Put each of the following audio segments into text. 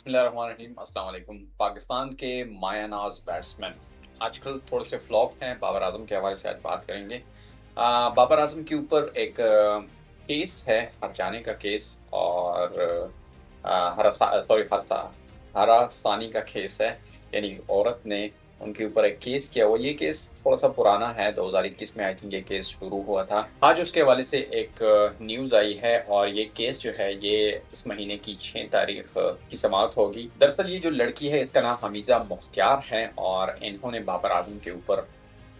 बिस्मिल्लाहिर्रहमानिर्रहीम, अस्सलाम वालेकुम। पाकिस्तान के माया नाज बैट्समैन आजकल थोड़े से फ्लॉप हैं। बाबर आजम के हवाले से आज बात करेंगे। बाबर आजम के ऊपर एक केस है, हरजाने का केस और हरासानी का केस है। यानी औरत ने उनके ऊपर एक केस किया। वो ये केस थोड़ा सा पुराना है, 2021 में आई थिंक ये केस शुरू हुआ था। आज उसके हवाले से एक न्यूज आई है और ये केस जो है ये इस महीने की 6 तारीख की समाअत होगी। दरअसल ये जो लड़की है इसका नाम हमीजा मुख्तियार है और इन्होंने बाबर आजम के ऊपर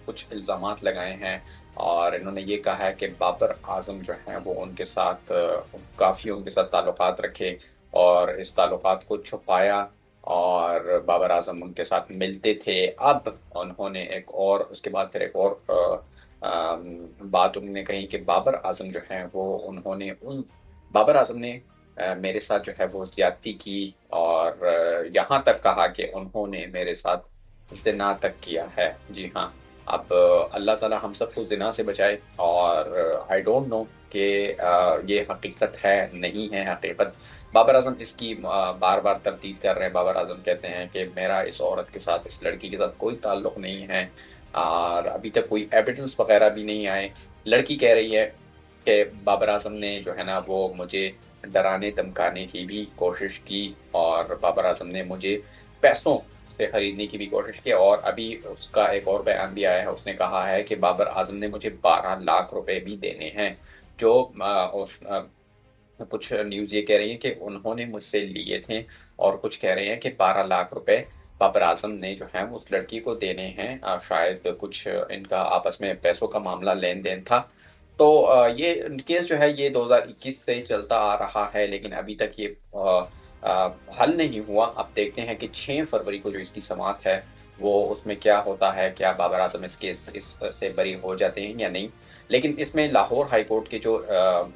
कुछ इल्ज़ामात लगाए हैं और इन्होंने ये कहा है कि बाबर आजम जो हैं वो उनके साथ काफ़ी उनके साथ ताल्लुकात रखे और इस ताल्लुकात को छुपाया और बाबर आजम उनके साथ मिलते थे। अब उन्होंने एक और उसके बाद फिर एक और बात उन्होंने कही कि बाबर आजम जो हैं वो उन्होंने उन बाबर आजम ने मेरे साथ जो है वो ज़्यादती की और यहाँ तक कहा कि उन्होंने मेरे साथ ज़िना तक किया है। जी हाँ। अब अल्लाह ताला हम सबको ज़िना से बचाए और आई डोंट नो कि ये हकीकत है, नहीं है हकीकत। बाबर आज़म इसकी बार-बार तरदीद कर रहे हैं। बाबर आज़म कहते हैं कि मेरा इस औरत के साथ, इस लड़की के साथ कोई ताल्लुक नहीं है और अभी तक कोई एविडेंस वगैरह भी नहीं आए। लड़की कह रही है कि बाबर आज़म ने जो है ना वो मुझे डराने-धमकाने की भी कोशिश की और बाबर आज़म ने मुझे पैसों से खरीदने की भी कोशिश की और अभी उसका एक और बयान भी आया है। उसने कहा है कि बाबर आज़म ने मुझे 12 लाख रुपए भी देने हैं, जो कुछ न्यूज़ ये कह रही है कि उन्होंने मुझसे लिए थे और कुछ कह रहे हैं कि 12 लाख रुपए बाबर आज़म ने जो है वो उस लड़की को देने हैं। शायद कुछ इनका आपस में पैसों का मामला लेन-देन था। तो ये केस जो है ये 2021 से चलता आ रहा है लेकिन अभी तक ये हल नहीं हुआ। अब देखते हैं कि 6 फरवरी को जो इसकी समाअत है, वो उसमें क्या होता है? क्या बाबर आज़म इस केस इस से बरी हो जाते हैं या नहीं? लेकिन इसमें लाहौर हाई कोर्ट के जो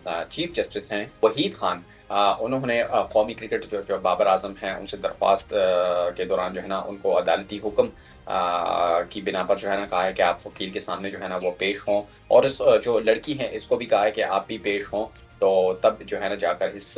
चीफ जस्टिस हैं वहीद खान, उन्होंने कौमी क्रिकेट जो बाबर आज़म हैं उनसे दरख्वास्त के दौरान जो है ना उनको अदालती हुक्म की बिना पर जो है ना कहा है कि आप वकील के सामने जो है ना वो पेश हों और इस जो लड़की है इसको भी कहा है कि आप भी पेश हों, तो तब जो है ना जाकर इस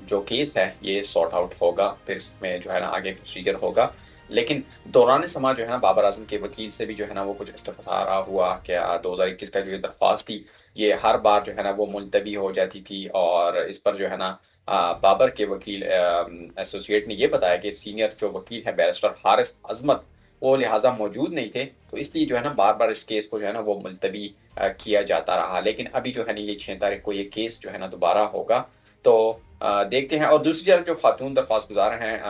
जो केस है ये सॉर्ट आउट होगा, फिर इसमें जो है ना आगे प्रोसीजर होगा। लेकिन दौरान समाज जो है ना बाबर आज़म के वकील से भी जो है ना वो कुछ इस्तफ़सारा हुआ कि 2021 का जो ये दरख्वास्त थी, ये हर बार जो है ना वो मुलतवी हो जाती थी और इस पर जो है ना बाबर के वकील एसोसिएट ने ये बताया कि सीनियर जो वकील है बैरिस्टर हारिस अज़मत, वो लिहाज़ा मौजूद नहीं थे, तो इसलिए जो है ना बार-बार इस केस को जो है ना वो मुलतवी किया जाता रहा। लेकिन अभी जो है ना ये 6 तारीख को ये केस जो है ना दोबारा होगा, तो देखते हैं। और दूसरी तरफ जो खातून दरख्वास्त गुज़ार हैं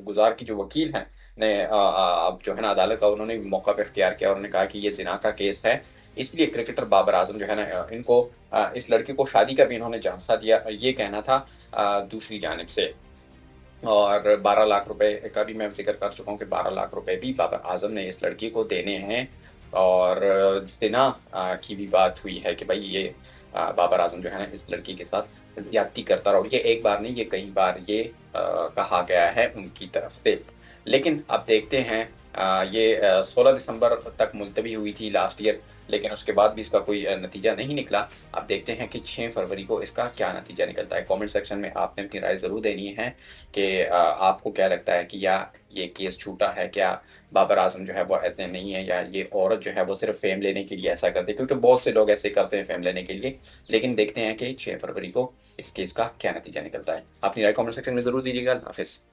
गुज़ार की जो वकील हैं ने अब जो है ना अदालत का उन्होंने भी मौका पे इख्तियार किया और उन्होंने कहा कि ये ज़िना का केस है, इसलिए क्रिकेटर बाबर आज़म जो है ना इनको इस लड़की को शादी का भी इन्होंने झांसा दिया, ये कहना था दूसरी जानिब से। और 12 लाख रुपए का भी मैं ज़िक्र कर चुका हूँ कि 12 लाख रुपए भी बाबर आज़म ने इस लड़की को देने हैं और ज़िना की भी बात हुई है कि भई ये बाबर आज़म जो है ना इस लड़की के साथ ज़्यादती करता रहा और ये एक बार नहीं, ये कई बार ये कहा गया है उनकी तरफ से। लेकिन अब देखते हैं, ये 16 दिसंबर तक मुलतवी हुई थी लास्ट ईयर, लेकिन उसके बाद भी इसका कोई नतीजा नहीं निकला। अब देखते हैं कि 6 फरवरी को इसका क्या नतीजा निकलता है। कमेंट सेक्शन में आपने अपनी राय ज़रूर देनी है कि आपको क्या लगता है कि या ये केस झूठा है? क्या बाबर आज़म जो है वो ऐसे नहीं है या ये औरत जो है वो सिर्फ़ फ़ेम लेने के लिए ऐसा करती है? क्योंकि बहुत से लोग ऐसे करते हैं फ़ेम लेने के लिए। लेकिन देखते हैं कि 6 फरवरी को इस केस का क्या नतीजा निकलता है। अपनी राय कमेंट सेक्शन में ज़रूर दीजिएगा। अल्लाह हाफ़िज़।